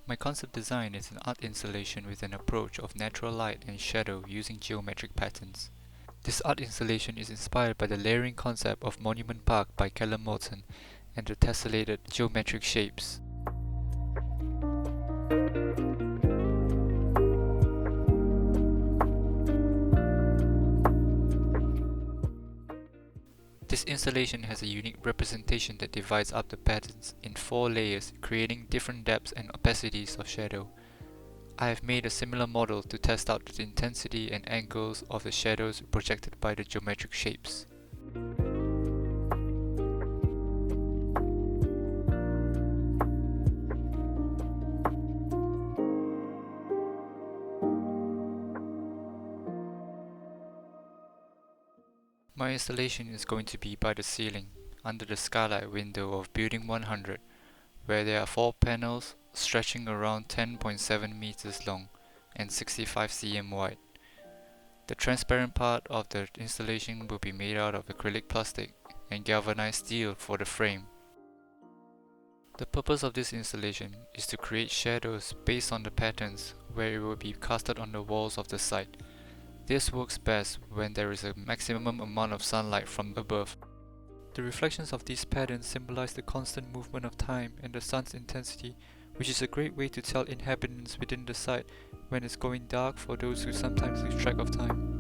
My concept design is an art installation with an approach of natural light and shadow using geometric patterns. This art installation is inspired by the layering concept of Monument Park by Callum Morton and the tessellated geometric shapes. This installation has a unique representation that divides up the patterns in 4 layers, creating different depths and opacities of shadow. I have made a similar model to test out the intensity and angles of the shadows projected by the geometric shapes. My installation is going to be by the ceiling, under the skylight window of Building 100, where there are 4 panels stretching around 10.7 meters long and 65 cm wide. The transparent part of the installation will be made out of acrylic plastic and galvanized steel for the frame. The purpose of this installation is to create shadows based on the patterns where it will be casted on the walls of the site. This works best when there is a maximum amount of sunlight from above. The reflections of these patterns symbolize the constant movement of time and the sun's intensity, which is a great way to tell inhabitants within the site when it's going dark for those who sometimes lose track of time.